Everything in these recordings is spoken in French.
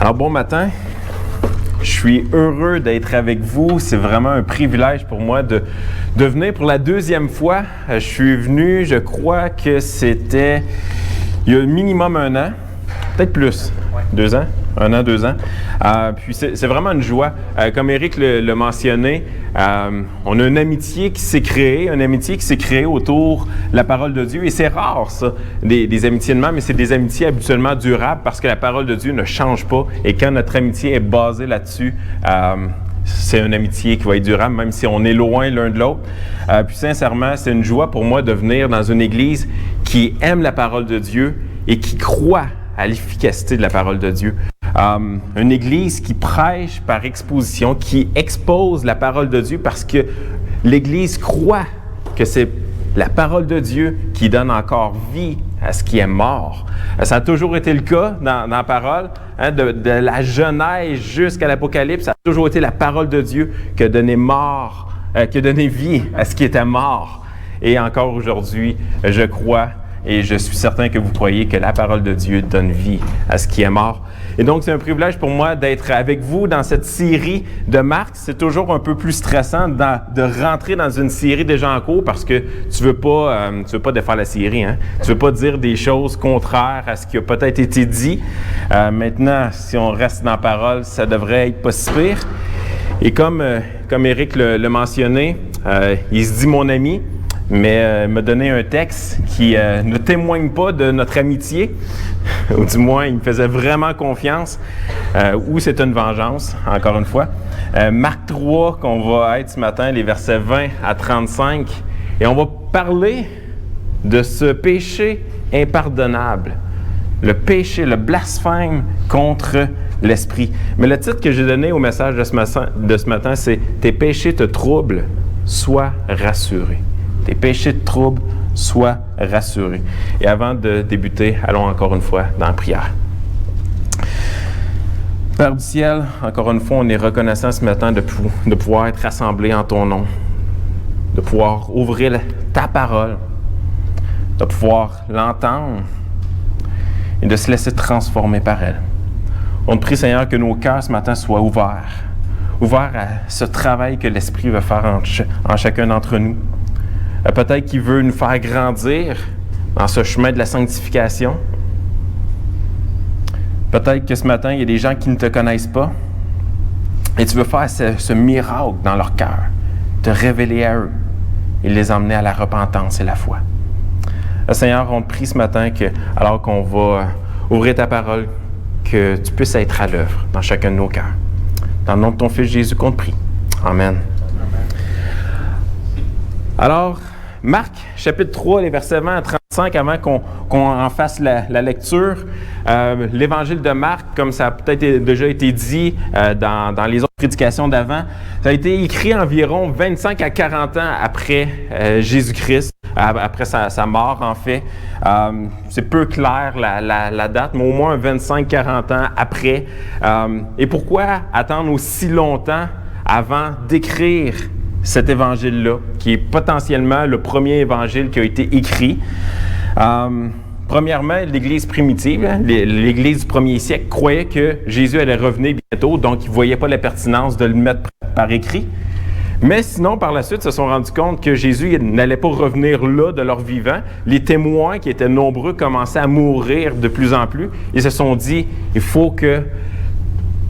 Alors bon matin, je suis heureux d'être avec vous. C'est vraiment un privilège pour moi de venir pour la deuxième fois. Je suis venu, je crois que c'était il y a minimum un an, peut-être plus, 2 ans. 1 an, 2 ans. Puis c'est vraiment une joie. Comme Éric l'a mentionné, on a une amitié qui s'est créée, autour de la parole de Dieu. Et c'est rare, ça, des amitiés de même, mais c'est des amitiés habituellement durables parce que la parole de Dieu ne change pas. Et quand notre amitié est basée là-dessus, c'est une amitié qui va être durable, même si on est loin l'un de l'autre. Puis sincèrement, c'est une joie pour moi de venir dans une église qui aime la parole de Dieu et qui croit à l'efficacité de la parole de Dieu. Une église qui prêche par exposition, qui expose la parole de Dieu parce que l'église croit que c'est la parole de Dieu qui donne encore vie à ce qui est mort. Ça a toujours été le cas dans la parole, hein, de la Genèse jusqu'à l'Apocalypse. Ça a toujours été la parole de Dieu qui a donné vie à ce qui était mort. Et encore aujourd'hui, je crois et je suis certain que vous croyez que la parole de Dieu donne vie à ce qui est mort. Et donc, c'est un privilège pour moi d'être avec vous dans cette série de Marc. C'est toujours un peu plus stressant de rentrer dans une série déjà en cours parce que tu veux pas défaire la série, hein? Tu veux pas dire des choses contraires à ce qui a peut-être été dit. Maintenant, si on reste dans la parole, ça devrait être pas si pire. Et comme Éric l'a mentionné, il se dit mon ami, mais m'a donné un texte qui ne témoigne pas de notre amitié, ou du moins, il me faisait vraiment confiance, ou c'est une vengeance, encore une fois. Marc 3, qu'on va être ce matin, les versets 20 à 35, et on va parler de ce péché impardonnable, le péché, le blasphème contre l'Esprit. Mais le titre que j'ai donné au message de ce matin, c'est « Tes péchés te troublent, sois rassuré ». Tes péchés te troublent, sois rassuré. Et avant de débuter, allons encore une fois dans la prière. Père du ciel, encore une fois, on est reconnaissant ce matin de pouvoir être rassemblés en ton nom, de pouvoir ouvrir ta parole, de pouvoir l'entendre et de se laisser transformer par elle. On te prie, Seigneur, que nos cœurs ce matin soient ouverts à ce travail que l'Esprit veut faire en chacun d'entre nous. Peut-être qu'il veut nous faire grandir dans ce chemin de la sanctification. Peut-être que ce matin, il y a des gens qui ne te connaissent pas et tu veux faire ce miracle dans leur cœur, te révéler à eux et les emmener à la repentance et la foi. Seigneur, on te prie ce matin que, alors qu'on va ouvrir ta parole, que tu puisses être à l'œuvre dans chacun de nos cœurs. Dans le nom de ton Fils Jésus qu'on te prie. Amen. Alors, Marc, chapitre 3, les versets 20 à 35, avant qu'on en fasse la lecture, l'évangile de Marc, comme ça a peut-être déjà été dit dans les autres prédications d'avant, ça a été écrit environ 25 à 40 ans après Jésus-Christ, après sa mort en fait. C'est peu clair la date, mais au moins 25-40 ans après. Et pourquoi attendre aussi longtemps avant d'écrire cet évangile-là, qui est potentiellement le premier évangile qui a été écrit? Premièrement, l'Église primitive, l'Église du premier siècle, croyait que Jésus allait revenir bientôt, donc ils ne voyaient pas la pertinence de le mettre par écrit. Mais sinon, par la suite, se sont rendus compte que Jésus n'allait pas revenir là de leur vivant. Les témoins, qui étaient nombreux, commençaient à mourir de plus en plus. Ils se sont dit, il faut que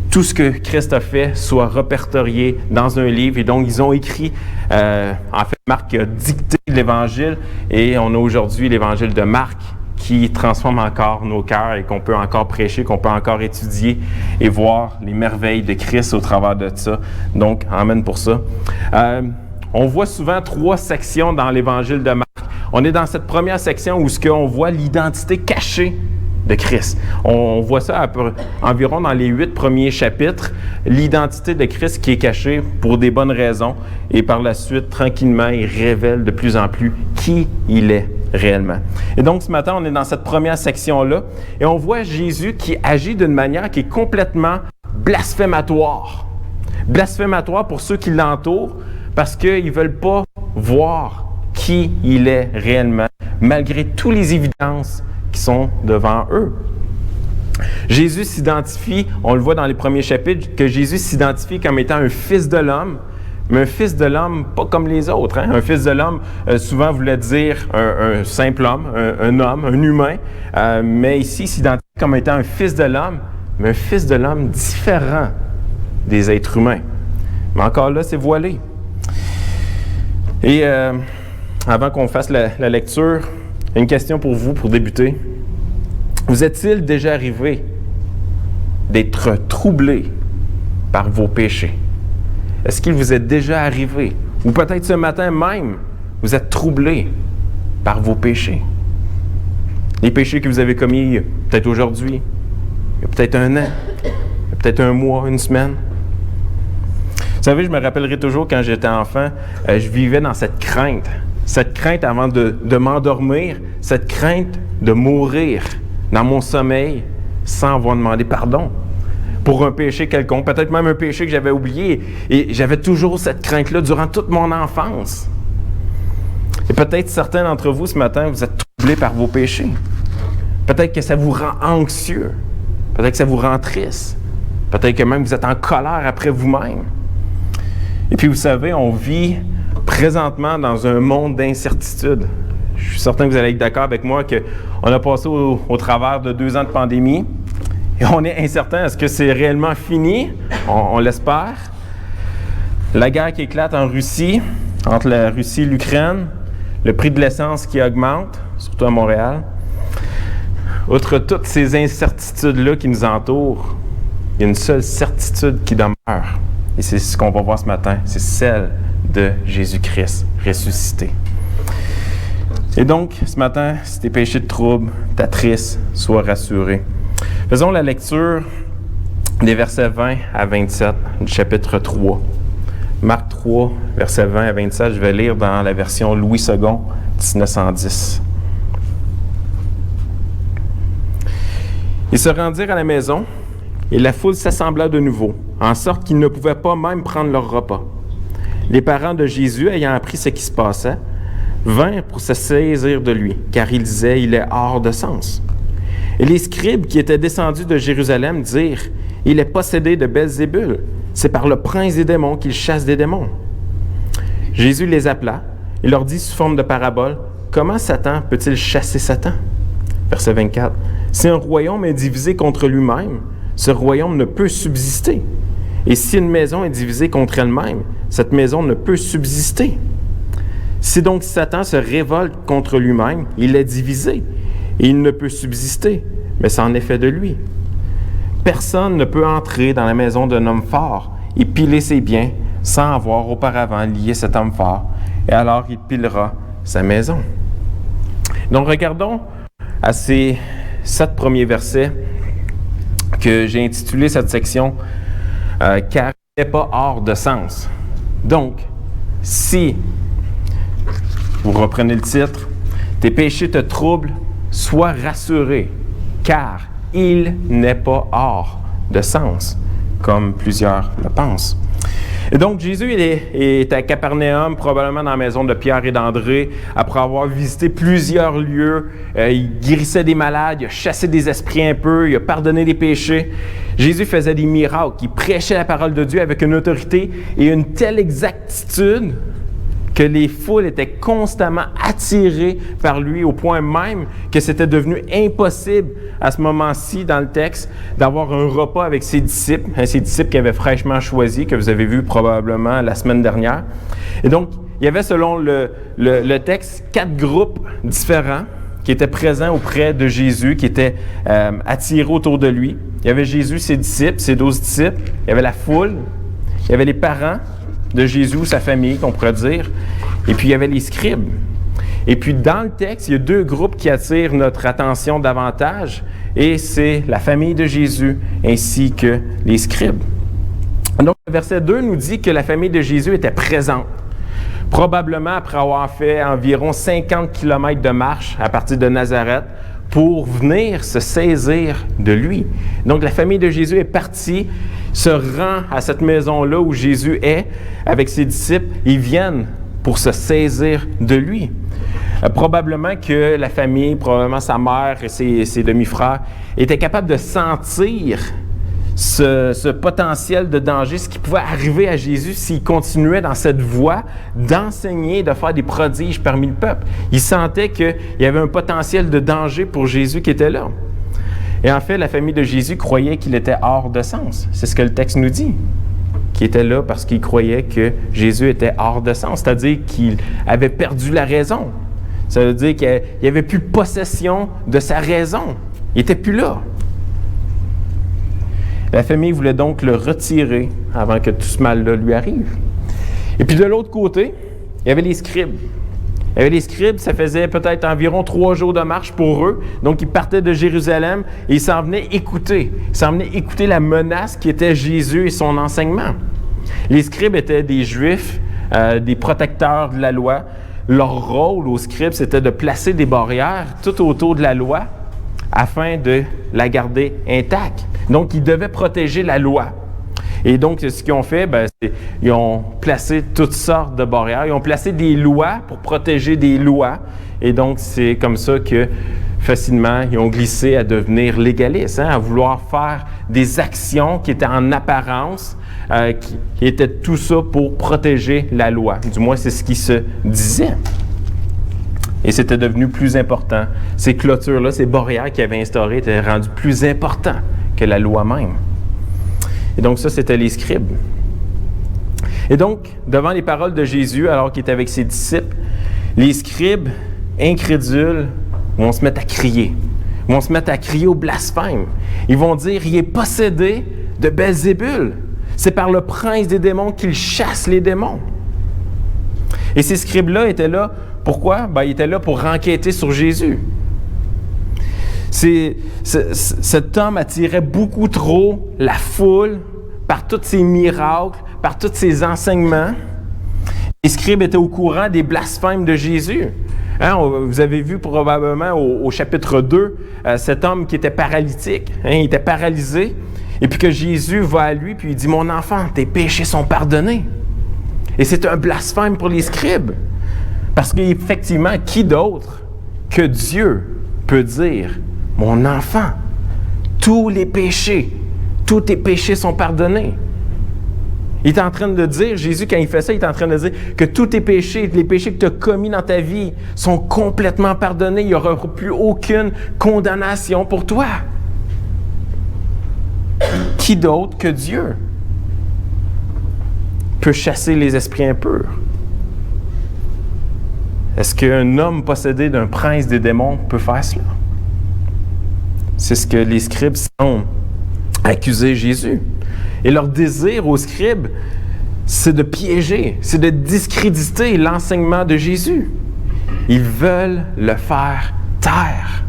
tout ce que Christ a fait soit répertorié dans un livre. Et donc, ils ont écrit, en fait, Marc a dicté l'Évangile. Et on a aujourd'hui l'Évangile de Marc qui transforme encore nos cœurs et qu'on peut encore prêcher, qu'on peut encore étudier et voir les merveilles de Christ au travers de ça. Donc, amen pour ça. On voit souvent 3 sections dans l'Évangile de Marc. On est dans cette première section où on voit l'identité cachée de Christ. On voit ça environ dans les 8 premiers chapitres, l'identité de Christ qui est cachée pour des bonnes raisons. Et par la suite, tranquillement, il révèle de plus en plus qui il est réellement. Et donc, ce matin, on est dans cette première section-là et on voit Jésus qui agit d'une manière qui est complètement blasphématoire. Blasphématoire pour ceux qui l'entourent parce qu'ils ne veulent pas voir qui il est réellement, malgré toutes les évidences qui sont devant eux. Jésus s'identifie, on le voit dans les premiers chapitres, que Jésus s'identifie comme étant un fils de l'homme, mais un fils de l'homme pas comme les autres. Hein? Un fils de l'homme, souvent voulait dire un simple homme, un homme, un humain, mais ici, il s'identifie comme étant un fils de l'homme, mais un fils de l'homme différent des êtres humains. Mais encore là, c'est voilé. Et avant qu'on fasse la lecture, une question pour vous, pour débuter. Vous est-il déjà arrivé d'être troublé par vos péchés? Est-ce qu'il vous est déjà arrivé? Ou peut-être ce matin même, vous êtes troublé par vos péchés. Les péchés que vous avez commis peut-être aujourd'hui, il y a peut-être un an, il y a peut-être un mois, une semaine. Vous savez, je me rappellerai toujours quand j'étais enfant, je vivais dans cette crainte avant de m'endormir, cette crainte de mourir dans mon sommeil sans avoir demandé pardon pour un péché quelconque, peut-être même un péché que j'avais oublié. Et j'avais toujours cette crainte-là durant toute mon enfance. Et peut-être certains d'entre vous ce matin, vous êtes troublés par vos péchés. Peut-être que ça vous rend anxieux. Peut-être que ça vous rend triste. Peut-être que même vous êtes en colère après vous-même. Et puis, vous savez, on vit présentement dans un monde d'incertitude. Je suis certain que vous allez être d'accord avec moi qu'on a passé au travers de 2 ans de pandémie et on est incertain. Est-ce que c'est réellement fini? On l'espère. La guerre qui éclate en Russie, entre la Russie et l'Ukraine, le prix de l'essence qui augmente, surtout à Montréal. Outre toutes ces incertitudes-là qui nous entourent, il y a une seule certitude qui demeure. Et c'est ce qu'on va voir ce matin, c'est celle de Jésus-Christ ressuscité. Et donc, ce matin, si tes péchés te troublent, t'attristent, sois rassuré. Faisons la lecture des versets 20 à 27 du chapitre 3. Marc 3, versets 20 à 27, je vais lire dans la version Louis II, 1910. Ils se rendirent à la maison, et la foule s'assembla de nouveau, en sorte qu'ils ne pouvaient pas même prendre leur repas. Les parents de Jésus, ayant appris ce qui se passait, vinrent pour se saisir de lui, car ils disaient « Il est hors de sens ». Et les scribes qui étaient descendus de Jérusalem dirent « Il est possédé de Belzébul, c'est par le prince des démons qu'il chasse des démons. » Jésus les appela et leur dit sous forme de parabole « Comment Satan peut-il chasser Satan ?» Verset 24. « Si un royaume est divisé contre lui-même, ce royaume ne peut subsister. Et si une maison est divisée contre elle-même, cette maison ne peut subsister. Si donc Satan se révolte contre lui-même, il est divisé, et il ne peut subsister, mais c'en est fait de lui. Personne ne peut entrer dans la maison d'un homme fort et piler ses biens sans avoir auparavant lié cet homme fort, et alors il pilera sa maison. » Donc regardons à ces 7 premiers versets que j'ai intitulé cette section « Car il n'est pas hors de sens ». Donc, si vous reprenez le titre, tes péchés te troublent, sois rassuré, car il n'est pas hors de sens, comme plusieurs le pensent. Et donc, Jésus est à Capernaum, probablement dans la maison de Pierre et d'André, après avoir visité plusieurs lieux. Il guérissait des malades, il a chassé des esprits impurs, il a pardonné des péchés. Jésus faisait des miracles, il prêchait la parole de Dieu avec une autorité et une telle exactitude que les foules étaient constamment attirées par lui, au point même que c'était devenu impossible à ce moment-ci, dans le texte, d'avoir un repas avec ses disciples qu'il avait fraîchement choisis, que vous avez vu probablement la semaine dernière. Et donc, il y avait, selon le texte, 4 groupes différents qui étaient présents auprès de Jésus, qui étaient attirés autour de lui. Il y avait Jésus, ses disciples, ses 12 disciples. Il y avait la foule. Il y avait les parents de Jésus, sa famille, qu'on pourrait dire. Et puis, il y avait les scribes. Et puis, dans le texte, il y a 2 groupes qui attirent notre attention davantage, et c'est la famille de Jésus ainsi que les scribes. Donc, le verset 2 nous dit que la famille de Jésus était présente, probablement après avoir fait environ 50 km de marche à partir de Nazareth pour venir se saisir de lui. Donc, la famille de Jésus est partie, se rend à cette maison-là où Jésus est avec ses disciples. Ils viennent pour se saisir de lui. Probablement que la famille, probablement sa mère et ses demi-frères étaient capables de sentir ce potentiel de danger, ce qui pouvait arriver à Jésus s'il continuait dans cette voie d'enseigner, de faire des prodiges parmi le peuple. Ils sentaient qu'il y avait un potentiel de danger pour Jésus qui était là. Et en fait, la famille de Jésus croyait qu'il était hors de sens. C'est ce que le texte nous dit. Qu'il était là parce qu'il croyait que Jésus était hors de sens, c'est-à-dire qu'il avait perdu la raison. Ça veut dire qu'il n'y avait plus possession de sa raison. Il n'était plus là. La famille voulait donc le retirer avant que tout ce mal-là lui arrive. Et puis de l'autre côté, il y avait les scribes. Il y avait les scribes, ça faisait peut-être environ 3 jours de marche pour eux. Donc ils partaient de Jérusalem et ils s'en venaient écouter. Ils s'en venaient écouter la menace qui était Jésus et son enseignement. Les scribes étaient des Juifs, des protecteurs de la loi. Leur rôle aux scribes, c'était de placer des barrières tout autour de la loi afin de la garder intacte. Donc, ils devaient protéger la loi. Et donc, ce qu'ils ont fait, c'est ils ont placé toutes sortes de barrières. Ils ont placé des lois pour protéger des lois. Et donc, c'est comme ça que, facilement, ils ont glissé à devenir légalistes, à vouloir faire des actions qui étaient en apparence, qui étaient tout ça pour protéger la loi. Du moins, c'est ce qui se disait. Et c'était devenu plus important. Ces clôtures-là, ces barrières qu'ils avaient instaurées étaient rendues plus importantes que la loi même. Et donc ça, c'était les scribes. Et donc, devant les paroles de Jésus, alors qu'il était avec ses disciples, les scribes incrédules vont se mettre à crier. Ils vont se mettre à crier au blasphème. Ils vont dire, il est possédé de Belzébul. C'est par le prince des démons qu'il chasse les démons. Et ces scribes-là étaient là. Pourquoi? Ils étaient là pour enquêter sur Jésus. Cet homme attirait beaucoup trop la foule par tous ses miracles, par tous ses enseignements. Les scribes étaient au courant des blasphèmes de Jésus. Vous avez vu probablement au chapitre 2, cet homme qui était paralytique, il était paralysé, et puis que Jésus va à lui, puis il dit « Mon enfant, tes péchés sont pardonnés. » Et c'est un blasphème pour les scribes. Parce qu'effectivement, qui d'autre que Dieu peut dire « Mon enfant, tous tes péchés sont pardonnés. » Il est en train de dire, Jésus, quand il fait ça, il est en train de dire que tous tes péchés, les péchés que tu as commis dans ta vie sont complètement pardonnés. Il n'y aura plus aucune condamnation pour toi. Qui d'autre que Dieu peut chasser les esprits impurs? Est-ce qu'un homme possédé d'un prince des démons peut faire cela? C'est ce que les scribes semblent accuser Jésus. Et leur désir aux scribes, c'est de piéger, c'est de discréditer l'enseignement de Jésus. Ils veulent le faire taire.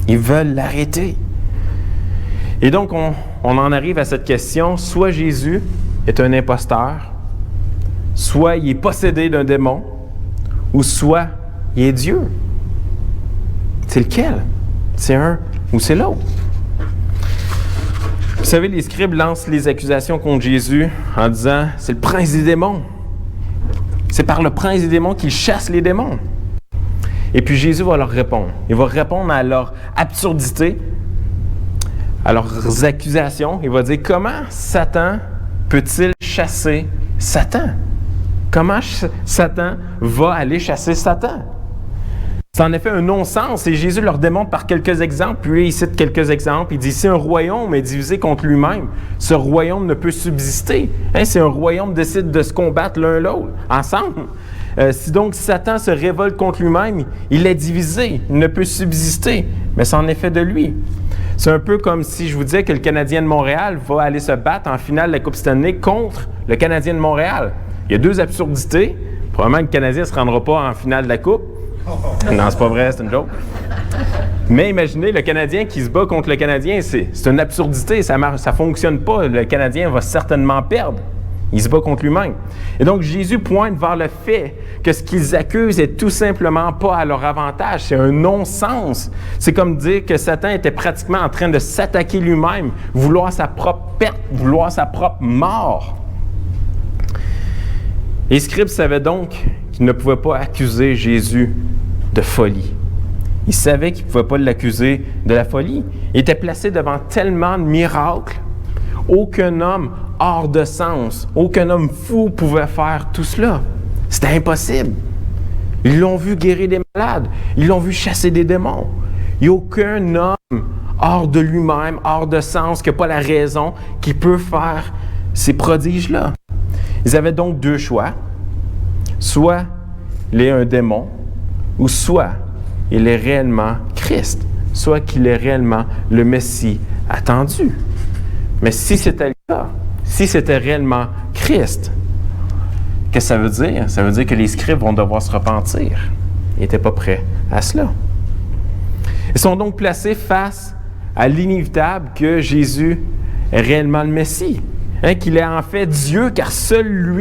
Ils veulent l'arrêter. Et donc, on en arrive à cette question, soit Jésus est un imposteur, soit il est possédé d'un démon, ou soit il est Dieu. C'est lequel? C'est un ou c'est l'autre? Vous savez, les scribes lancent les accusations contre Jésus en disant « C'est le prince des démons. C'est par le prince des démons qu'il chasse les démons. » Et puis Jésus va leur répondre. Il va répondre à leur absurdité, à leurs accusations. Il va dire « Comment Satan peut-il chasser Satan? Comment Satan va aller chasser Satan? » C'est en effet un non-sens et Jésus leur démontre par quelques exemples. Puis il cite quelques exemples. Il dit, si un royaume est divisé contre lui-même, ce royaume ne peut subsister. Si un royaume décide de se combattre l'un l'autre, ensemble. Si donc Satan se révolte contre lui-même, il est divisé, il ne peut subsister. Mais c'est en effet de lui. C'est un peu comme si je vous disais que le Canadien de Montréal va aller se battre en finale de la Coupe Stanley contre le Canadien de Montréal. Il y a deux absurdités. Probablement que le Canadien ne se rendra pas en finale de la Coupe. Non, c'est pas vrai, c'est une joke. Mais imaginez le Canadien qui se bat contre le Canadien, c'est une absurdité, ça fonctionne pas. Le Canadien va certainement perdre. Il se bat contre lui-même. Et donc, Jésus pointe vers le fait que ce qu'ils accusent est tout simplement pas à leur avantage. C'est un non-sens. C'est comme dire que Satan était pratiquement en train de s'attaquer lui-même, vouloir sa propre perte, vouloir sa propre mort. Les scribes savaient donc qu'il ne pouvait pas accuser Jésus de folie. Il savait qu'il ne pouvait pas l'accuser de la folie. Il était placé devant tellement de miracles. Aucun homme hors de sens, aucun homme fou pouvait faire tout cela. C'était impossible. Ils l'ont vu guérir des malades. Ils l'ont vu chasser des démons. Il n'y a aucun homme hors de lui-même, hors de sens, qui n'a pas la raison, qui peut faire ces prodiges-là. Ils avaient donc deux choix. Soit il est un démon, ou soit il est réellement Christ, soit qu'il est réellement le Messie attendu. Mais si c'était le cas, si c'était réellement Christ, qu'est-ce que ça veut dire? Ça veut dire que les scribes vont devoir se repentir. Ils n'étaient pas prêts à cela. Ils sont donc placés face à l'inévitable que Jésus est réellement le Messie. Qu'il est en fait Dieu, car seul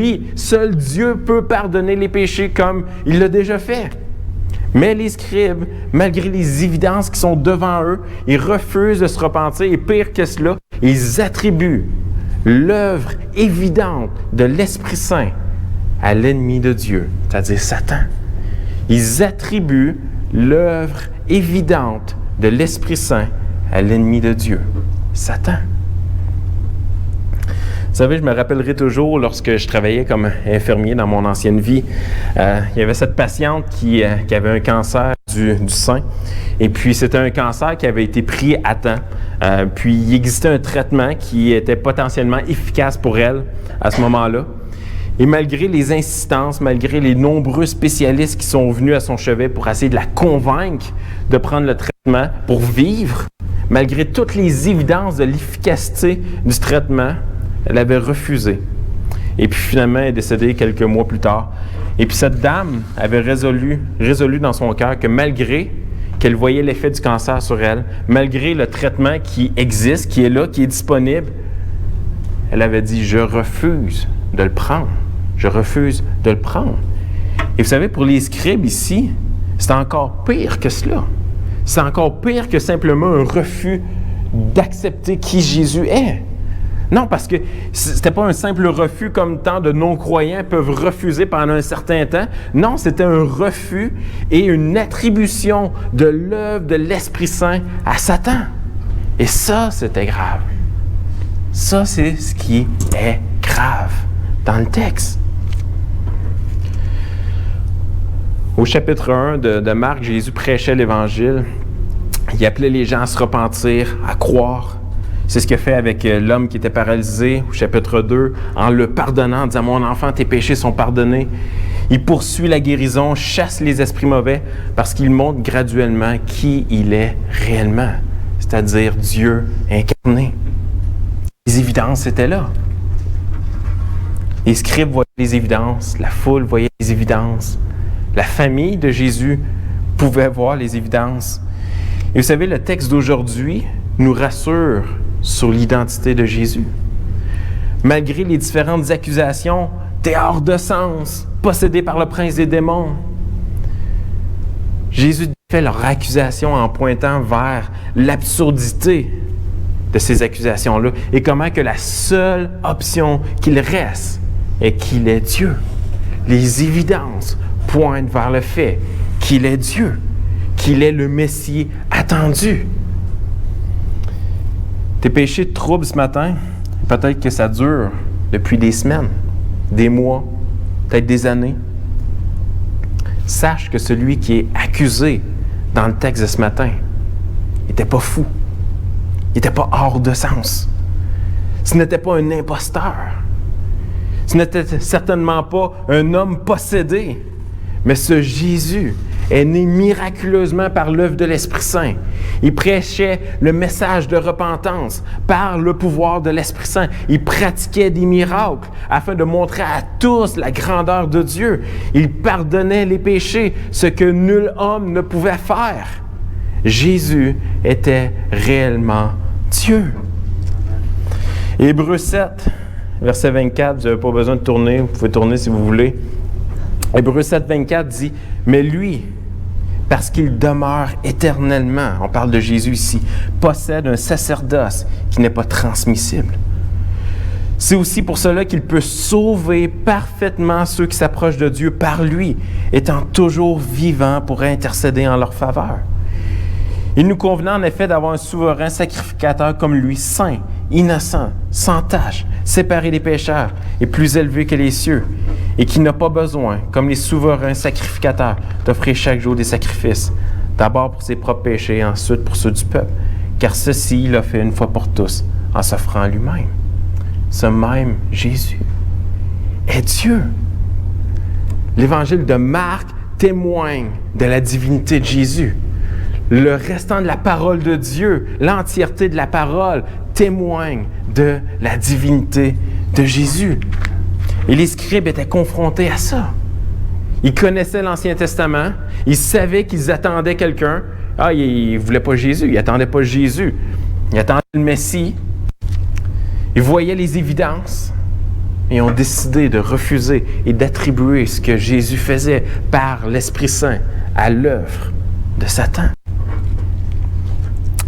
Dieu peut pardonner les péchés comme il l'a déjà fait. Mais les scribes, malgré les évidences qui sont devant eux, ils refusent de se repentir et pire que cela, ils attribuent l'œuvre évidente de l'Esprit Saint à l'ennemi de Dieu, c'est-à-dire Satan. Ils attribuent l'œuvre évidente de l'Esprit Saint à l'ennemi de Dieu, Satan. Vous savez, je me rappellerai toujours, lorsque je travaillais comme infirmier dans mon ancienne vie, il y avait cette patiente qui avait un cancer du sein. Et puis, c'était un cancer qui avait été pris à temps. Puis, il existait un traitement qui était potentiellement efficace pour elle à ce moment-là. Et malgré les insistances, malgré les nombreux spécialistes qui sont venus à son chevet pour essayer de la convaincre de prendre le traitement pour vivre, malgré toutes les évidences de l'efficacité du traitement, elle avait refusé. Et puis finalement, elle est décédée quelques mois plus tard. Et puis cette dame avait résolu dans son cœur que malgré qu'elle voyait l'effet du cancer sur elle, malgré le traitement qui existe, qui est là, qui est disponible, elle avait dit « Je refuse de le prendre. Je refuse de le prendre. » Et vous savez, pour les scribes ici, c'est encore pire que cela. C'est encore pire que simplement un refus d'accepter qui Jésus est. Non, parce que c'était pas un simple refus comme tant de non-croyants peuvent refuser pendant un certain temps. Non, c'était un refus et une attribution de l'œuvre de l'Esprit Saint à Satan. Et ça, c'était grave. Ça, c'est ce qui est grave dans le texte. Au chapitre 1 de Marc, Jésus prêchait l'Évangile. Il appelait les gens à se repentir, à croire. C'est ce qu'il a fait avec l'homme qui était paralysé au chapitre 2, en le pardonnant, en disant « Mon enfant, tes péchés sont pardonnés ». Il poursuit la guérison, chasse les esprits mauvais, parce qu'il montre graduellement qui il est réellement, c'est-à-dire Dieu incarné. Les évidences étaient là. Les scribes voyaient les évidences, la foule voyait les évidences, la famille de Jésus pouvait voir les évidences. Et vous savez, le texte d'aujourd'hui nous rassure sur l'identité de Jésus. Malgré les différentes accusations, t'es hors de sens, possédé par le prince des démons. Jésus fait leur accusation en pointant vers l'absurdité de ces accusations-là et comment que la seule option qu'il reste est qu'il est Dieu. Les évidences pointent vers le fait qu'il est Dieu, qu'il est le Messie attendu. Tes péchés te troublent ce matin, peut-être que ça dure depuis des semaines, des mois, peut-être des années. Sache que celui qui est accusé dans le texte de ce matin n'était pas fou. Il n'était pas hors de sens. Ce n'était pas un imposteur. Ce n'était certainement pas un homme possédé. Mais ce Jésus est né miraculeusement par l'œuvre de l'Esprit Saint. Il prêchait le message de repentance par le pouvoir de l'Esprit Saint. Il pratiquait des miracles afin de montrer à tous la grandeur de Dieu. Il pardonnait les péchés, ce que nul homme ne pouvait faire. Jésus était réellement Dieu. Hébreux 7, verset 24, vous n'avez pas besoin de tourner, vous pouvez tourner si vous voulez. Hébreux 7, 24 dit « Mais lui, parce qu'il demeure éternellement, on parle de Jésus ici, possède un sacerdoce qui n'est pas transmissible. C'est aussi pour cela qu'il peut sauver parfaitement ceux qui s'approchent de Dieu par lui, étant toujours vivant pour intercéder en leur faveur. Il nous convenait en effet d'avoir un souverain sacrificateur comme lui, saint, innocent, sans tache, séparé des pécheurs et plus élevé que les cieux, et qui n'a pas besoin, comme les souverains sacrificateurs, d'offrir chaque jour des sacrifices, d'abord pour ses propres péchés et ensuite pour ceux du peuple, car ceci il l'a fait une fois pour tous, en s'offrant lui-même. Ce même Jésus est Dieu. L'évangile de Marc témoigne de la divinité de Jésus. Le restant de la parole de Dieu, l'entièreté de la parole, témoigne de la divinité de Jésus. Et les scribes étaient confrontés à ça. Ils connaissaient l'Ancien Testament, ils savaient qu'ils attendaient quelqu'un. Ils ne voulaient pas Jésus, ils n'attendaient pas Jésus. Ils attendaient le Messie. Ils voyaient les évidences et ont décidé de refuser et d'attribuer ce que Jésus faisait par l'Esprit Saint à l'œuvre de Satan.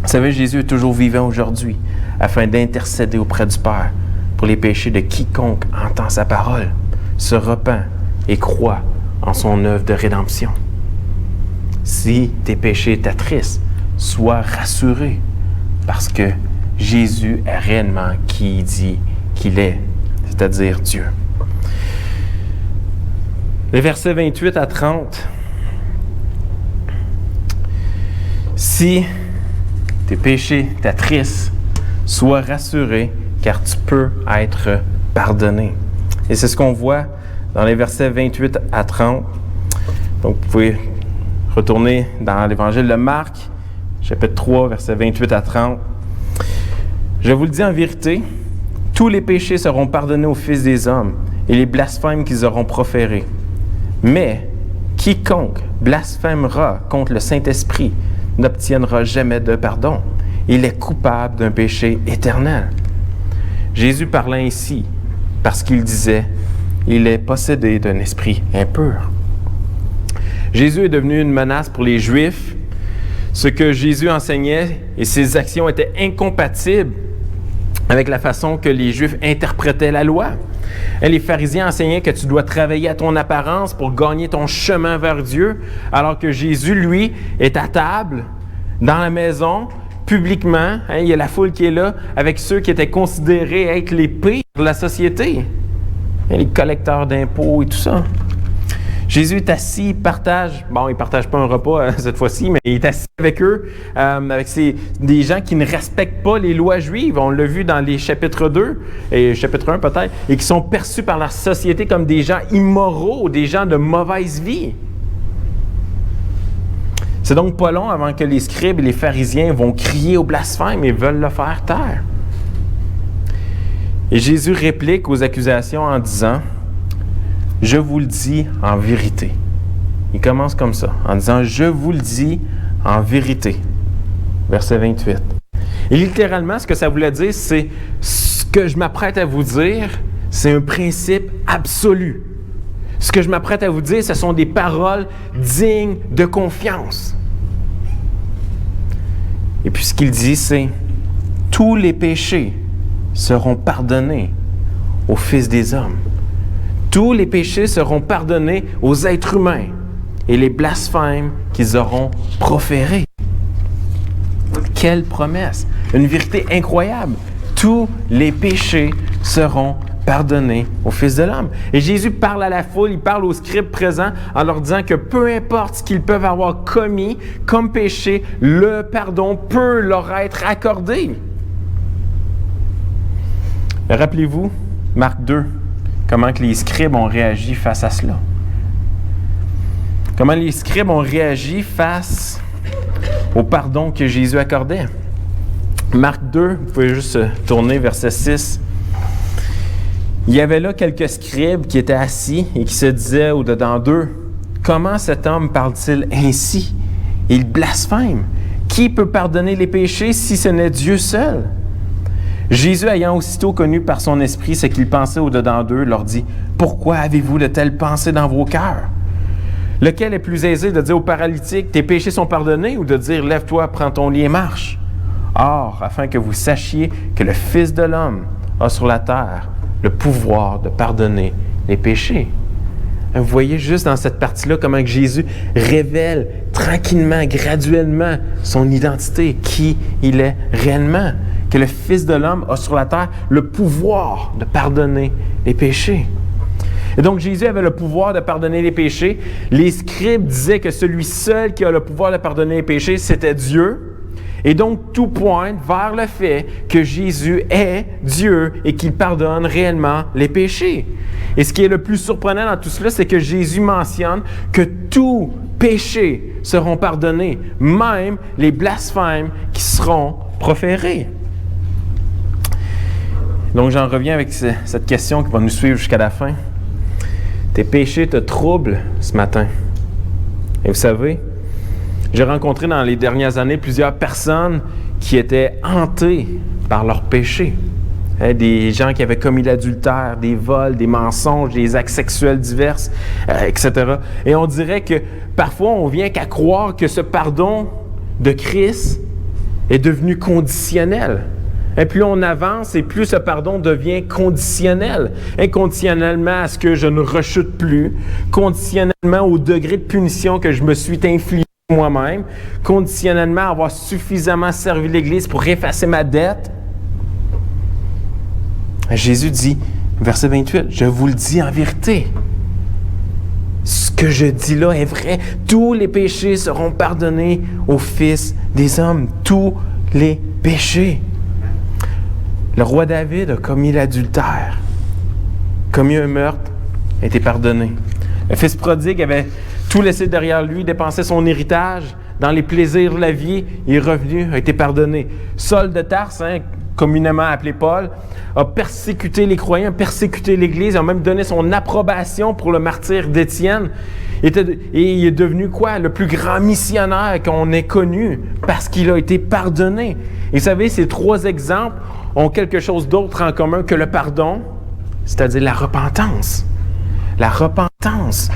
Vous savez, Jésus est toujours vivant aujourd'hui afin d'intercéder auprès du Père pour les péchés de quiconque entend sa parole, se repent et croit en son œuvre de rédemption. Si tes péchés t'attristent, sois rassuré parce que Jésus est réellement qui il dit qu'il est, c'est-à-dire Dieu. Les versets 28 à 30. Si tes péchés t'attristent, sois rassuré car tu peux être pardonné. Et c'est ce qu'on voit dans les versets 28 à 30. Donc, vous pouvez retourner dans l'Évangile de Marc, chapitre 3, versets 28 à 30. Je vous le dis en vérité, tous les péchés seront pardonnés aux fils des hommes et les blasphèmes qu'ils auront proférés. Mais quiconque blasphémera contre le Saint-Esprit n'obtiendra jamais de pardon. Il est coupable d'un péché éternel. Jésus parlait ainsi parce qu'il disait « Il est possédé d'un esprit impur ». Jésus est devenu une menace pour les Juifs. Ce que Jésus enseignait et ses actions étaient incompatibles avec la façon que les Juifs interprétaient la loi. Et les pharisiens enseignaient que tu dois travailler à ton apparence pour gagner ton chemin vers Dieu, alors que Jésus, lui, est à table, dans la maison, publiquement. Il y a la foule qui est là, avec ceux qui étaient considérés être les pires de la société. Les collecteurs d'impôts et tout ça. Jésus est assis, il partage pas un repas cette fois-ci, mais il est assis avec eux, avec des gens qui ne respectent pas les lois juives. On l'a vu dans les chapitres 2 et chapitre 1 peut-être, et qui sont perçus par la société comme des gens immoraux, des gens de mauvaise vie. C'est donc pas long avant que les scribes et les pharisiens vont crier au blasphème et veulent le faire taire. Et Jésus réplique aux accusations en disant « Je vous le dis en vérité ». Il commence comme ça, en disant « Je vous le dis en vérité ». Verset 28. Et littéralement, ce que ça voulait dire, c'est « Ce que je m'apprête à vous dire, c'est un principe absolu. Ce que je m'apprête à vous dire, ce sont des paroles dignes de confiance. » Et puis ce qu'il dit, c'est « Tous les péchés seront pardonnés aux fils des hommes. Tous les péchés seront pardonnés aux êtres humains et les blasphèmes qu'ils auront proférés. » Quelle promesse! Une vérité incroyable. Tous les péchés seront pardonnés aux fils de l'homme. Et Jésus parle à la foule, il parle aux scribes présents en leur disant que peu importe ce qu'ils peuvent avoir commis comme péché, le pardon peut leur être accordé. Rappelez-vous, Marc 2, comment que les scribes ont réagi face à cela. Comment les scribes ont réagi face au pardon que Jésus accordait. Marc 2, vous pouvez juste tourner, verset 6. Il y avait là quelques scribes qui étaient assis et qui se disaient au-dedans d'eux, « Comment cet homme parle-t-il ainsi? Il blasphème. Qui peut pardonner les péchés si ce n'est Dieu seul? » Jésus, ayant aussitôt connu par son esprit ce qu'ils pensaient au-dedans d'eux, leur dit, « Pourquoi avez-vous de telles pensées dans vos cœurs? Lequel est plus aisé de dire au paralytique, « Tes péchés sont pardonnés » ou de dire, « Lève-toi, prends ton lit et marche. » Or, afin que vous sachiez que le Fils de l'homme a sur la terre le pouvoir de pardonner les péchés. Vous voyez juste dans cette partie-là comment que Jésus révèle tranquillement, graduellement son identité, qui il est réellement, que le Fils de l'homme a sur la terre le pouvoir de pardonner les péchés. Et donc Jésus avait le pouvoir de pardonner les péchés. Les scribes disaient que celui seul qui a le pouvoir de pardonner les péchés, c'était Dieu. Et donc, tout pointe vers le fait que Jésus est Dieu et qu'il pardonne réellement les péchés. Et ce qui est le plus surprenant dans tout cela, c'est que Jésus mentionne que tous péchés seront pardonnés, même les blasphèmes qui seront proférés. Donc, j'en reviens avec cette question qui va nous suivre jusqu'à la fin. Tes péchés te troublent ce matin. Et vous savez, j'ai rencontré dans les dernières années plusieurs personnes qui étaient hantées par leurs péchés. Des gens qui avaient commis l'adultère, des vols, des mensonges, des actes sexuels divers, etc. Et on dirait que parfois on vient qu'à croire que ce pardon de Christ est devenu conditionnel. Et plus on avance et plus ce pardon devient conditionnel. Inconditionnellement à ce que je ne rechute plus, conditionnellement au degré de punition que je me suis infligé moi-même, conditionnellement à avoir suffisamment servi l'Église pour effacer ma dette. Jésus dit, verset 28, « Je vous le dis en vérité. Ce que je dis là est vrai. Tous les péchés seront pardonnés au Fils des hommes. Tous les péchés. » Le roi David a commis l'adultère, commis un meurtre, a été pardonné. Le fils prodigue avait tout laissé derrière lui, dépensé son héritage dans les plaisirs de la vie, il est revenu, a été pardonné. Saul de Tarse, communément appelé Paul, a persécuté les croyants, persécuté l'Église, a même donné son approbation pour le martyre d'Étienne. Et il est devenu quoi? Le plus grand missionnaire qu'on ait connu parce qu'il a été pardonné. Et vous savez, ces trois exemples ont quelque chose d'autre en commun que le pardon, c'est-à-dire la repentance. La repentance.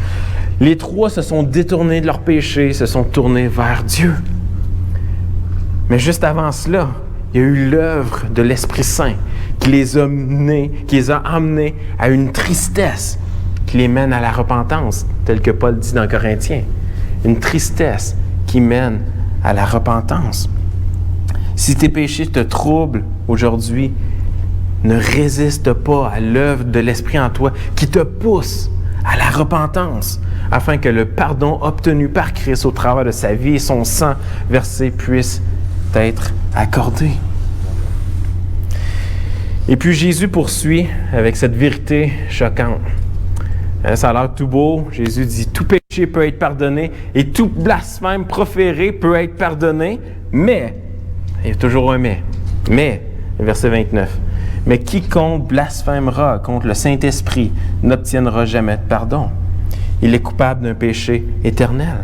Les trois se sont détournés de leurs péchés, se sont tournés vers Dieu. Mais juste avant cela, il y a eu l'œuvre de l'Esprit Saint qui les a amenés à une tristesse qui les mène à la repentance, tel que Paul dit dans Corinthiens. Une tristesse qui mène à la repentance. Si tes péchés te troublent aujourd'hui, ne résiste pas à l'œuvre de l'Esprit en toi qui te pousse à la repentance, afin que le pardon obtenu par Christ au travers de sa vie et son sang versé puisse être accordé. Et puis Jésus poursuit avec cette vérité choquante. Ça a l'air tout beau. Jésus dit, tout péché peut être pardonné et tout blasphème proféré peut être pardonné, mais, il y a toujours un mais, verset 29, mais quiconque blasphémera contre le Saint-Esprit n'obtiendra jamais de pardon. Il est coupable d'un péché éternel.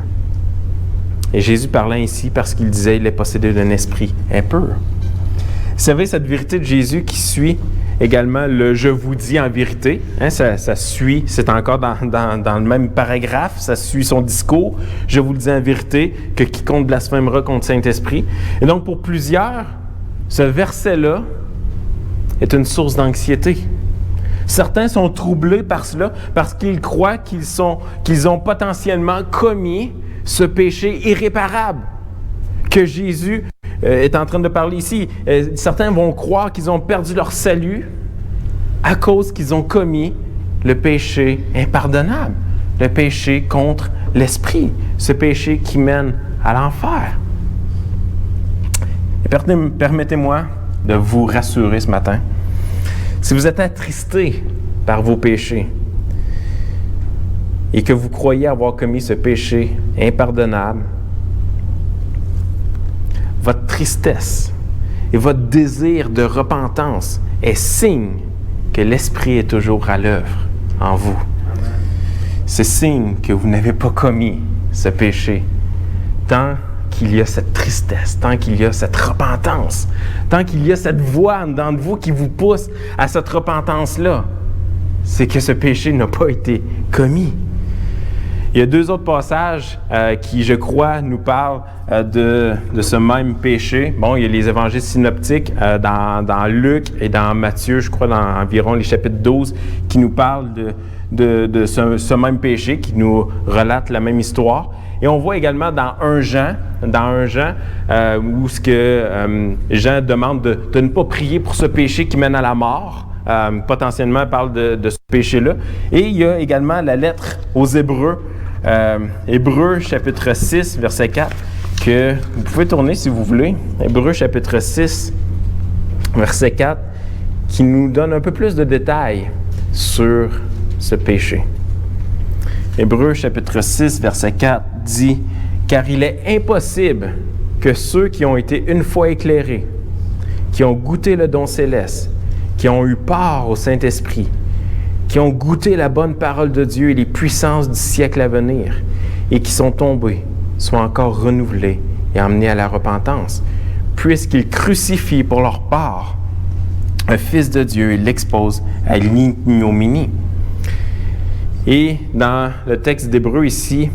Et Jésus parlait ainsi parce qu'il disait qu'il est possédé d'un esprit impur. Vous savez, cette vérité de Jésus qui suit également le « je vous dis en vérité », ça suit, c'est encore dans le même paragraphe, ça suit son discours, « je vous le dis en vérité, que quiconque blasphémera contre le Saint-Esprit ». Et donc pour plusieurs, ce verset-là est une source d'anxiété. Certains sont troublés par cela parce qu'ils croient qu'ils ont potentiellement commis ce péché irréparable que Jésus est en train de parler ici. Certains vont croire qu'ils ont perdu leur salut à cause qu'ils ont commis le péché impardonnable, le péché contre l'esprit, ce péché qui mène à l'enfer. Et permettez-moi de vous rassurer ce matin. Si vous êtes attristé par vos péchés et que vous croyez avoir commis ce péché impardonnable, votre tristesse et votre désir de repentance est signe que l'Esprit est toujours à l'œuvre en vous. C'est signe que vous n'avez pas commis ce péché. Tant qu'il y a cette tristesse, tant qu'il y a cette repentance, tant qu'il y a cette voix dans vous qui vous pousse à cette repentance-là, c'est que ce péché n'a pas été commis. Il y a deux autres passages qui, je crois, nous parlent de ce même péché. Bon, il y a les évangiles synoptiques dans Luc et dans Matthieu, je crois, dans environ les chapitres 12, qui nous parlent de ce même péché, qui nous relate la même histoire. Et on voit également dans 1 Jean, où Jean demande de ne pas prier pour ce péché qui mène à la mort. Potentiellement parle de ce péché-là. Et il y a également la lettre aux Hébreux, Hébreux chapitre 6, verset 4, que vous pouvez tourner si vous voulez. Hébreux chapitre 6, verset 4, qui nous donne un peu plus de détails sur ce péché. Hébreux chapitre 6, verset 4 dit « Car il est impossible que ceux qui ont été une fois éclairés, qui ont goûté le don céleste, qui ont eu part au Saint-Esprit, qui ont goûté la bonne parole de Dieu et les puissances du siècle à venir, et qui sont tombés, soient encore renouvelés et emmenés à la repentance, puisqu'ils crucifient pour leur part un Fils de Dieu et l'exposent à l'ignominie. » Et dans le texte d'Hébreux ici,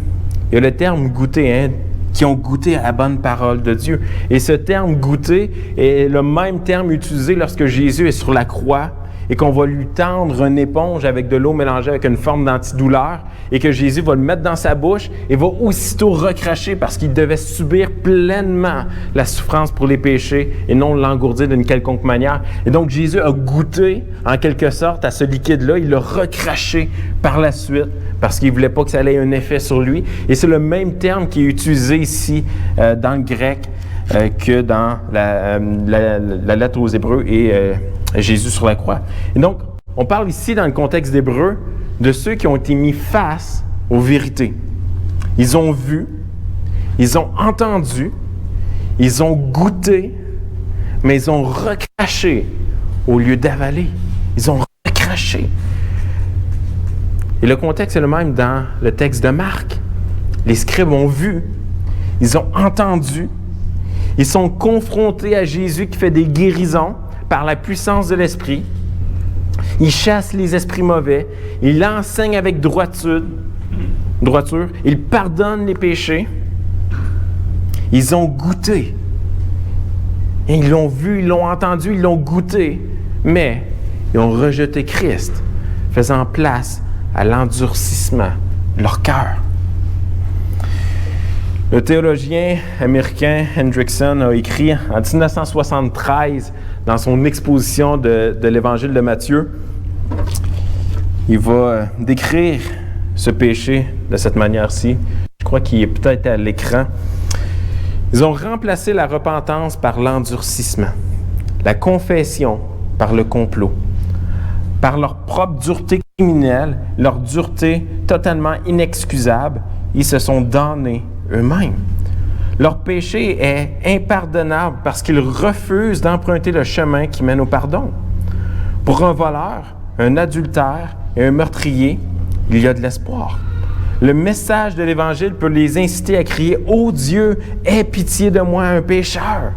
il y a le terme « goûter », qui ont goûté à la bonne parole de Dieu. Et ce terme « goûter » est le même terme utilisé lorsque Jésus est sur la croix et qu'on va lui tendre une éponge avec de l'eau mélangée avec une forme d'antidouleur et que Jésus va le mettre dans sa bouche et va aussitôt recracher parce qu'il devait subir pleinement la souffrance pour les péchés et non l'engourdir d'une quelconque manière. Et donc Jésus a goûté en quelque sorte à ce liquide-là, il l'a recraché par la suite parce qu'il ne voulait pas que ça ait un effet sur lui. Et c'est le même terme qui est utilisé ici dans le grec que dans la lettre aux Hébreux et Jésus sur la croix. Et donc, on parle ici, dans le contexte d'Hébreux, de ceux qui ont été mis face aux vérités. Ils ont vu, ils ont entendu, ils ont goûté, mais ils ont recraché au lieu d'avaler. Ils ont recraché. Et le contexte est le même dans le texte de Marc. Les scribes ont vu, ils ont entendu, ils sont confrontés à Jésus qui fait des guérisons par la puissance de l'Esprit. Il chasse les esprits mauvais. Il enseigne avec droiture. Il pardonne les péchés. Ils ont goûté. Et ils l'ont vu, ils l'ont entendu, ils l'ont goûté. Mais ils ont rejeté Christ, faisant place à l'endurcissement de leur cœur. Le théologien américain Hendrickson a écrit en 1973, dans son exposition de l'Évangile de Matthieu, il va décrire ce péché de cette manière-ci. Je crois qu'il est peut-être à l'écran. Ils ont remplacé la repentance par l'endurcissement, la confession par le complot, par leur propre dureté criminelle, leur dureté totalement inexcusable, ils se sont damnés eux-mêmes. Leur péché est impardonnable parce qu'ils refusent d'emprunter le chemin qui mène au pardon. Pour un voleur, un adultère et un meurtrier, il y a de l'espoir. Le message de l'Évangile peut les inciter à crier « Ô Dieu, aie pitié de moi, un pécheur! »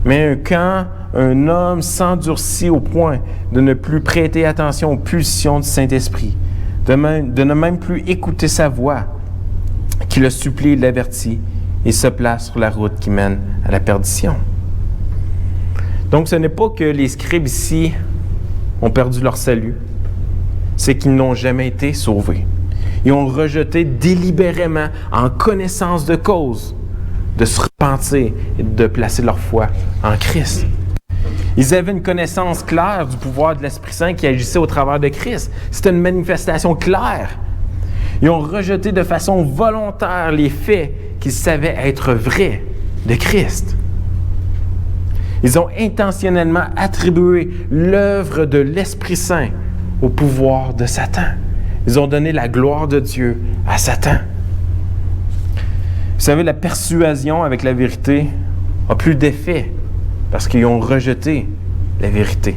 Mais quand un homme s'endurcit au point de ne plus prêter attention aux pulsions du Saint-Esprit, de ne même plus écouter sa voix, qui le supplie et l'avertit, et se place sur la route qui mène à la perdition. Donc, ce n'est pas que les scribes ici ont perdu leur salut, c'est qu'ils n'ont jamais été sauvés. Ils ont rejeté délibérément, en connaissance de cause, de se repentir et de placer leur foi en Christ. Ils avaient une connaissance claire du pouvoir de l'Esprit Saint qui agissait au travers de Christ. C'était une manifestation claire. Ils ont rejeté de façon volontaire les faits qu'ils savaient être vrais de Christ. Ils ont intentionnellement attribué l'œuvre de l'Esprit Saint au pouvoir de Satan. Ils ont donné la gloire de Dieu à Satan. Vous savez, la persuasion avec la vérité n'a plus d'effet parce qu'ils ont rejeté la vérité.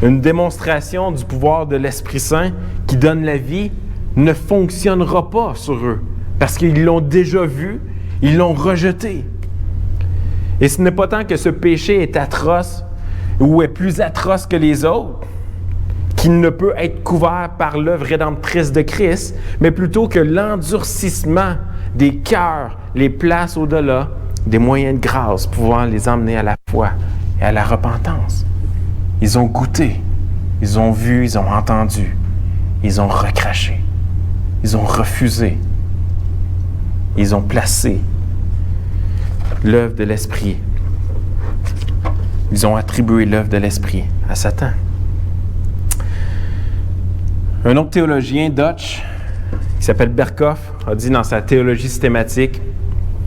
Une démonstration du pouvoir de l'Esprit Saint qui donne la vie ne fonctionnera pas sur eux parce qu'ils l'ont déjà vu, ils l'ont rejeté. Et ce n'est pas tant que ce péché est atroce ou est plus atroce que les autres qui ne peut être couvert par l'œuvre rédemptrice de Christ, mais plutôt que l'endurcissement des cœurs les place au-delà des moyens de grâce pouvant les emmener à la foi et à la repentance. Ils ont goûté, ils ont vu, ils ont entendu, ils ont recraché, ils ont refusé, ils ont placé l'œuvre de l'Esprit. Ils ont attribué l'œuvre de l'Esprit à Satan. Un autre théologien, Dutch, qui s'appelle Berkhoff, a dit dans sa théologie systématique,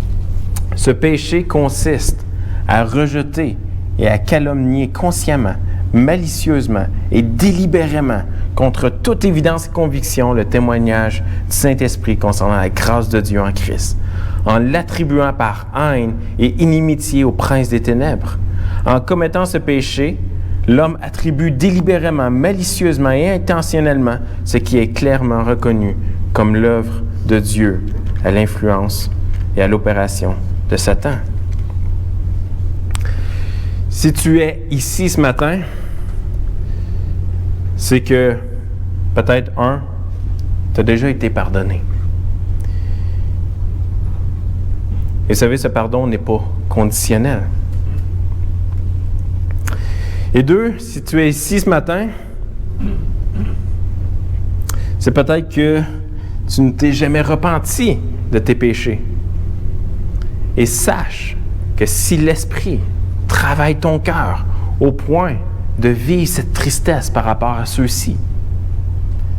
« Ce péché consiste à rejeter et à calomnier consciemment, malicieusement et délibérément contre toute évidence et conviction le témoignage du Saint-Esprit concernant la grâce de Dieu en Christ, en l'attribuant par haine et inimitié au prince des ténèbres. En commettant ce péché, l'homme attribue délibérément, malicieusement et intentionnellement ce qui est clairement reconnu comme l'œuvre de Dieu à l'influence et à l'opération de Satan. » Si tu es ici ce matin, c'est que peut-être, tu as déjà été pardonné. Et vous savez, ce pardon n'est pas conditionnel. Et 2, si tu es ici ce matin, c'est peut-être que tu ne t'es jamais repenti de tes péchés. Et sache que si l'Esprit travaille ton cœur au point de vivre cette tristesse par rapport à ceux-ci,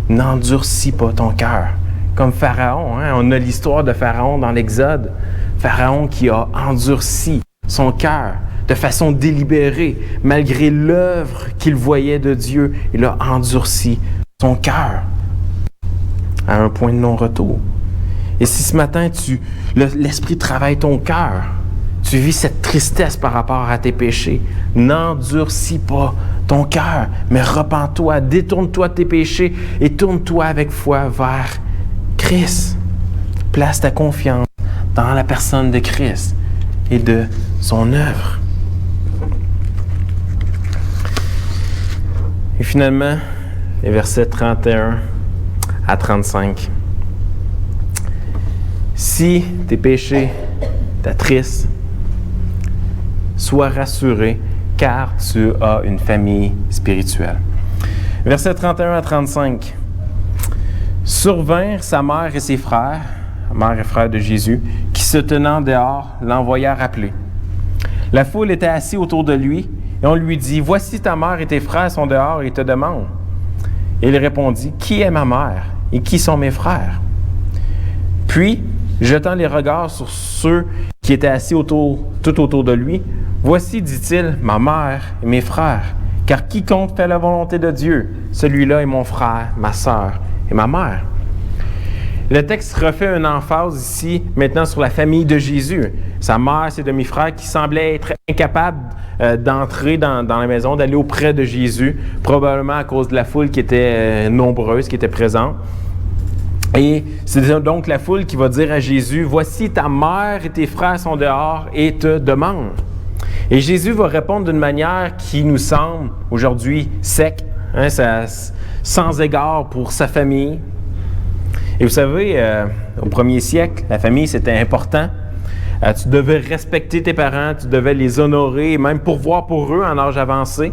n'endurcis pas ton cœur. Comme Pharaon, on a l'histoire de Pharaon dans l'Exode. Pharaon qui a endurci son cœur de façon délibérée, malgré l'œuvre qu'il voyait de Dieu. Il a endurci son cœur à un point de non-retour. Et si ce matin, l'Esprit travaille ton cœur, tu vis cette tristesse par rapport à tes péchés, n'endurcis pas ton cœur, mais repens-toi, détourne-toi de tes péchés et tourne-toi avec foi vers Christ. Place ta confiance dans la personne de Christ et de son œuvre. Et finalement, les versets 31 à 35. Si tes péchés t'attristent, sois rassuré, car tu as une famille spirituelle. Versets 31 à 35. Survinrent sa mère et ses frères, mère et frère de Jésus, qui se tenant dehors, l'envoyèrent appeler. La foule était assise autour de lui, et on lui dit, « Voici ta mère et tes frères sont dehors et te demandent. » Et il répondit, « Qui est ma mère et qui sont mes frères? » Puis, jetant les regards sur ceux qui étaient assis tout autour de lui, « Voici, dit-il, ma mère et mes frères, car quiconque fait la volonté de Dieu, celui-là est mon frère, ma sœur et ma mère. » Le texte refait une emphase ici, maintenant, sur la famille de Jésus. Sa mère, ses demi-frères qui semblaient être incapables d'entrer dans la maison, d'aller auprès de Jésus, probablement à cause de la foule qui était nombreuse, qui était présente. Et c'est donc la foule qui va dire à Jésus, « Voici ta mère et tes frères sont dehors et te demandent. » Et Jésus va répondre d'une manière qui nous semble aujourd'hui sec, sans égard pour sa famille. Et vous savez, au premier siècle, la famille, c'était important. Tu devais respecter tes parents, tu devais les honorer et même pourvoir pour eux en âge avancé.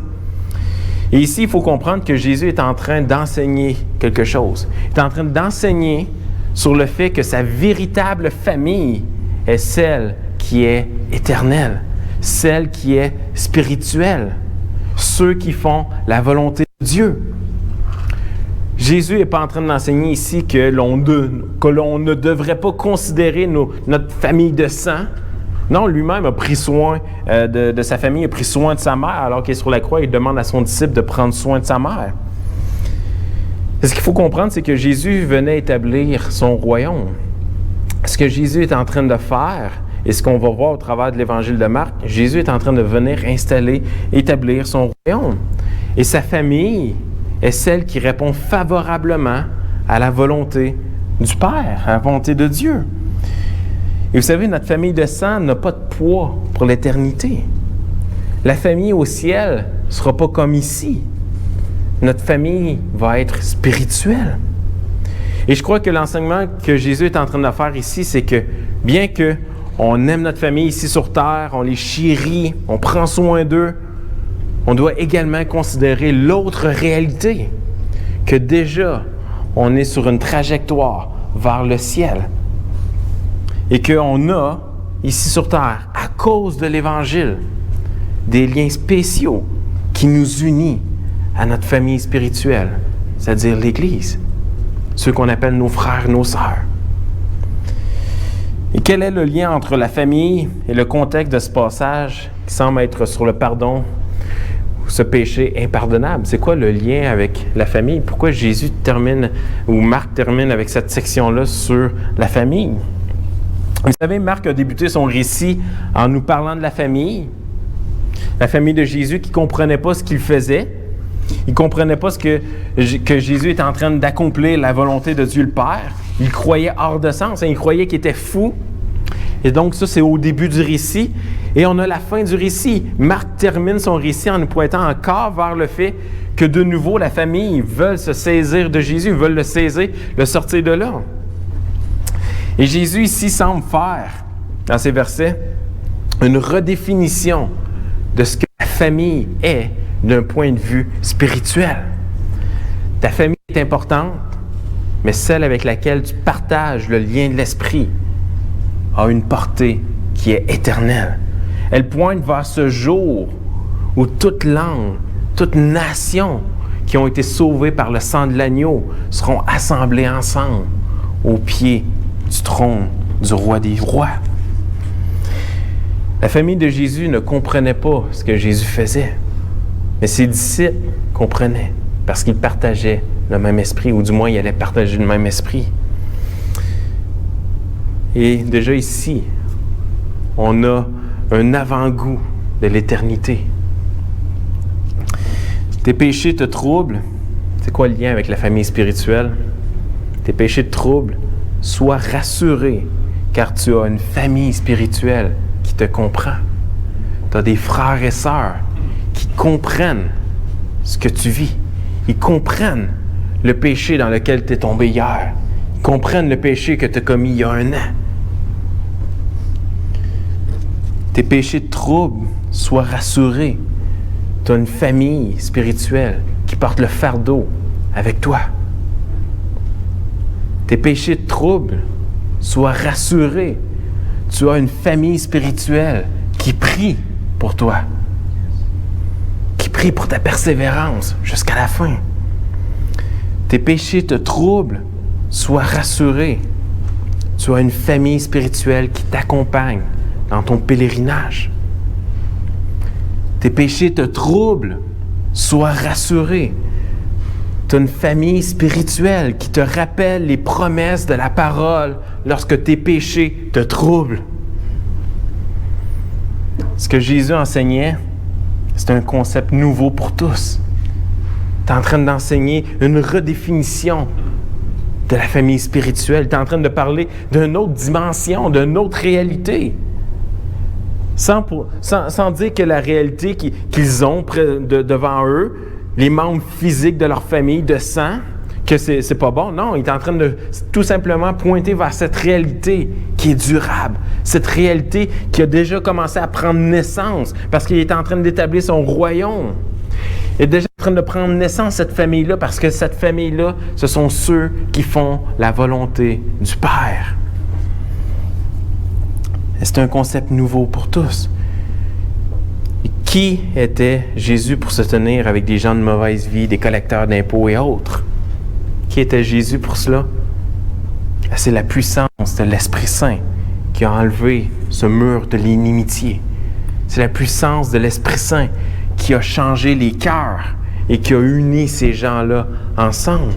Et ici, il faut comprendre que Jésus est en train d'enseigner quelque chose. Il est en train d'enseigner sur le fait que sa véritable famille est celle qui est éternelle, celle qui est spirituelle, ceux qui font la volonté de Dieu. Jésus n'est pas en train d'enseigner ici que l'on ne devrait pas considérer notre famille de sang. Non, lui-même a pris soin de sa famille, a pris soin de sa mère, alors qu'il est sur la croix, il demande à son disciple de prendre soin de sa mère. Ce qu'il faut comprendre, c'est que Jésus venait établir son royaume. Ce que Jésus est en train de faire, et ce qu'on va voir au travers de l'évangile de Marc, Jésus est en train de venir établir son royaume. Et sa famille est celle qui répond favorablement à la volonté du Père, à la volonté de Dieu. Et vous savez, notre famille de sang n'a pas de poids pour l'éternité. La famille au ciel ne sera pas comme ici. notre famille va être spirituelle. Et je crois que l'enseignement que Jésus est en train de faire ici, c'est que bien qu'on aime notre famille ici sur terre, on les chérit, on prend soin d'eux, on doit également considérer l'autre réalité, que déjà, on est sur une trajectoire vers le ciel. Et qu'on a, ici sur terre, à cause de l'Évangile, des liens spéciaux qui nous unissent à notre famille spirituelle, c'est-à-dire l'Église, ceux qu'on appelle nos frères, nos sœurs. Et quel est le lien entre la famille et le contexte de ce passage qui semble être sur le pardon, ce péché impardonnable? C'est quoi le lien avec la famille? Pourquoi Jésus termine, ou Marc termine avec cette section-là sur la famille? Vous savez, Marc a débuté son récit en nous parlant de la famille de Jésus qui ne comprenait pas ce qu'il faisait. Il ne comprenait pas que Jésus était en train d'accomplir la volonté de Dieu le Père. Il croyait hors de sens, il croyait qu'il était fou. Et donc ça, c'est au début du récit. Et on a la fin du récit. Marc termine son récit en nous pointant encore vers le fait que de nouveau, la famille veut se saisir de Jésus, veulent le saisir, le sortir de là. Et Jésus ici semble faire, dans ces versets, une redéfinition de ce que la famille est d'un point de vue spirituel. Ta famille est importante, mais celle avec laquelle tu partages le lien de l'esprit a une portée qui est éternelle. Elle pointe vers ce jour où toute langue, toute nation qui ont été sauvées par le sang de l'agneau seront assemblées ensemble au pied du trône du roi des rois. La famille de Jésus ne comprenait pas ce que Jésus faisait, mais ses disciples comprenaient parce qu'ils partageaient le même esprit, ou du moins ils allaient partager le même esprit. Et déjà ici, on a un avant-goût de l'éternité. Tes péchés te troublent. C'est quoi le lien avec la famille spirituelle? Tes péchés te troublent. Sois rassuré, car tu as une famille spirituelle qui te comprend. Tu as des frères et sœurs qui comprennent ce que tu vis. Ils comprennent le péché dans lequel tu es tombé hier. Ils comprennent le péché que tu as commis il y a 1 an. Tes péchés te troublent, sois rassuré. Tu as une famille spirituelle qui porte le fardeau avec toi. Tes péchés te troublent, sois rassuré. Tu as une famille spirituelle qui prie pour toi, qui prie pour ta persévérance jusqu'à la fin. Tes péchés te troublent, sois rassuré. Tu as une famille spirituelle qui t'accompagne dans ton pèlerinage. Tes péchés te troublent, sois rassuré. Tu as une famille spirituelle qui te rappelle les promesses de la parole lorsque tes péchés te troublent. Ce que Jésus enseignait, c'est un concept nouveau pour tous. Tu es en train d'enseigner une redéfinition de la famille spirituelle. Tu es en train de parler d'une autre dimension, d'une autre réalité. Sans dire que la réalité qu'ils ont devant eux, les membres physiques de leur famille, de sang, que c'est pas bon. Non, il est en train de tout simplement pointer vers cette réalité qui est durable, cette réalité qui a déjà commencé à prendre naissance parce qu'il est en train d'établir son royaume. Il est déjà en train de prendre naissance, cette famille-là, parce que cette famille-là, ce sont ceux qui font la volonté du Père. Et c'est un concept nouveau pour tous. Et qui était Jésus pour se tenir avec des gens de mauvaise vie, des collecteurs d'impôts et autres? Qui était Jésus pour cela? C'est la puissance de l'Esprit Saint qui a enlevé ce mur de l'inimitié. C'est la puissance de l'Esprit Saint qui a changé les cœurs et qui a uni ces gens-là ensemble.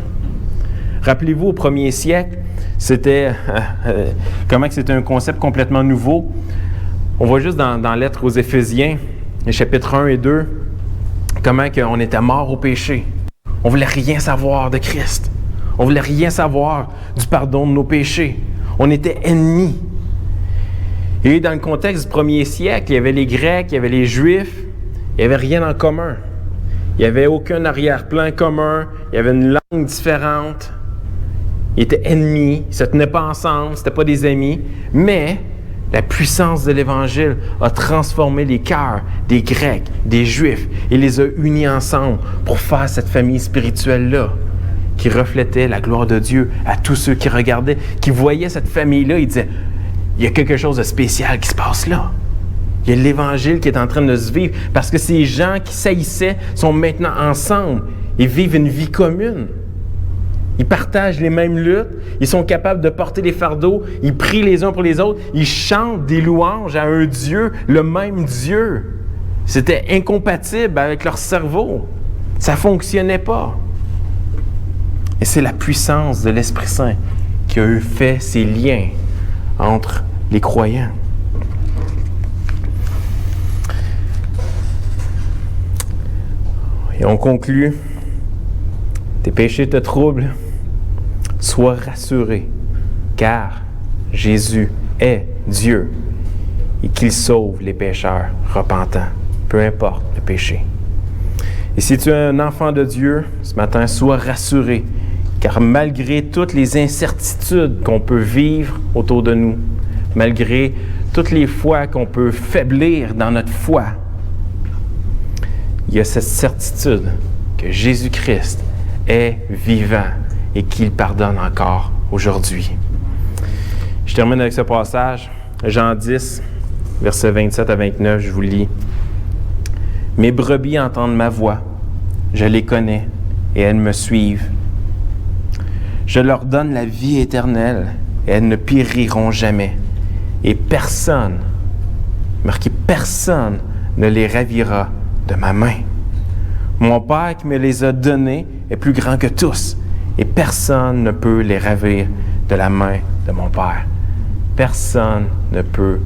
Rappelez-vous, au 1er siècle, c'était un concept complètement nouveau. On voit juste dans la lettre aux Éphésiens, les chapitres 1 et 2, comment on était mort au péché. On ne voulait rien savoir de Christ. On ne voulait rien savoir du pardon de nos péchés. On était ennemis. Et dans le contexte du 1er siècle, il y avait les Grecs, il y avait les Juifs, il n'y avait rien en commun. Il n'y avait aucun arrière-plan commun. Il y avait une langue différente. Ils étaient ennemis. Ils ne se tenaient pas ensemble. Ce n'étaient pas des amis. Mais la puissance de l'Évangile a transformé les cœurs des Grecs, des Juifs, et les a unis ensemble pour faire cette famille spirituelle-là qui reflétait la gloire de Dieu à tous ceux qui regardaient, qui voyaient cette famille-là. Ils disaient, il y a quelque chose de spécial qui se passe là. Il y a l'Évangile qui est en train de se vivre parce que ces gens qui saillissaient sont maintenant ensemble et vivent une vie commune. Ils partagent les mêmes luttes, ils sont capables de porter les fardeaux, ils prient les uns pour les autres, ils chantent des louanges à un Dieu, le même Dieu. C'était incompatible avec leur cerveau. Ça ne fonctionnait pas. Et c'est la puissance de l'Esprit Saint qui a fait ces liens entre les croyants. Et on conclut, tes péchés te troublent, sois rassuré, car Jésus est Dieu et qu'il sauve les pécheurs repentants, peu importe le péché. Et si tu es un enfant de Dieu, ce matin, sois rassuré, car malgré toutes les incertitudes qu'on peut vivre autour de nous, malgré toutes les fois qu'on peut faiblir dans notre foi, il y a cette certitude que Jésus-Christ est vivant et qu'il pardonne encore aujourd'hui. Je termine avec ce passage, Jean 10, versets 27 à 29, je vous lis. « Mes brebis entendent ma voix, je les connais et elles me suivent. Je leur donne la vie éternelle et elles ne périront jamais. Et personne, marquez personne, ne les ravira de ma main. Mon Père qui me les a donnés est plus grand que tous, et personne ne peut les ravir de la main de mon Père. » Personne ne peut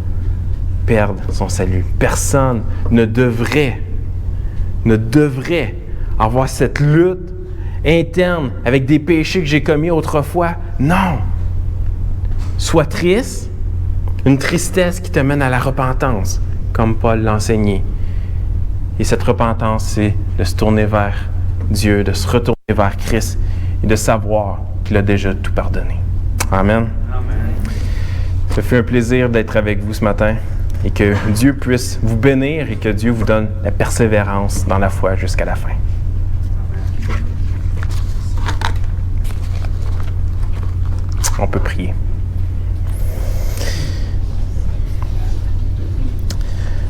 perdre son salut. Personne ne devrait avoir cette lutte interne avec des péchés que j'ai commis autrefois. Non! Sois triste, une tristesse qui te mène à la repentance, comme Paul l'a enseigné. Et cette repentance, c'est de se tourner vers Dieu, de se retourner vers Christ et de savoir qu'il a déjà tout pardonné. Amen. Ça fait un plaisir d'être avec vous ce matin et que Dieu puisse vous bénir et que Dieu vous donne la persévérance dans la foi jusqu'à la fin. On peut prier.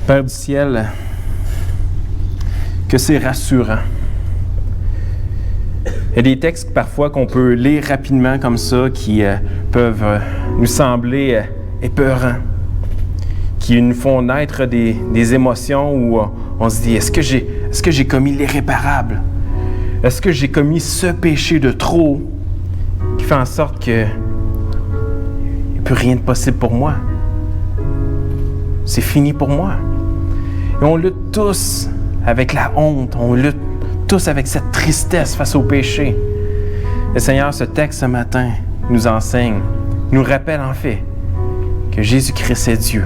Père du ciel, que c'est rassurant. Il y a des textes parfois qu'on peut lire rapidement comme ça qui peuvent nous sembler épeurants, qui nous font naître des émotions où on se dit, est-ce que j'ai commis l'irréparable? Est-ce que j'ai commis ce péché de trop qui fait en sorte que il n'y a plus rien de possible pour moi? C'est fini pour moi. Et on lutte tous avec la honte, on lutte tous avec cette tristesse face au péché. Le Seigneur, ce texte ce matin nous enseigne, nous rappelle en fait que Jésus-Christ est Dieu,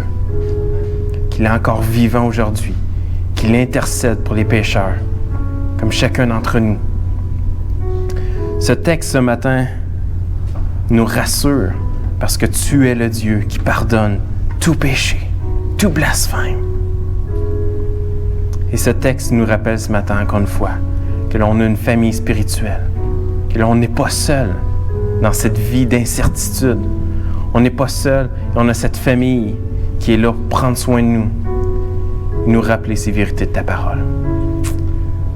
qu'il est encore vivant aujourd'hui, qu'il intercède pour les pécheurs, comme chacun d'entre nous. Ce texte ce matin nous rassure parce que tu es le Dieu qui pardonne tout péché, tout blasphème. Et ce texte nous rappelle ce matin encore une fois que l'on a une famille spirituelle, que l'on n'est pas seul dans cette vie d'incertitude. On n'est pas seul et on a cette famille qui est là pour prendre soin de nous et nous rappeler ces vérités de ta parole.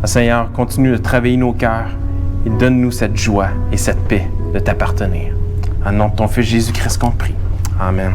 Seigneur, continue de travailler nos cœurs et donne-nous cette joie et cette paix de t'appartenir. En nom de ton Fils Jésus-Christ qu'on prie. Amen.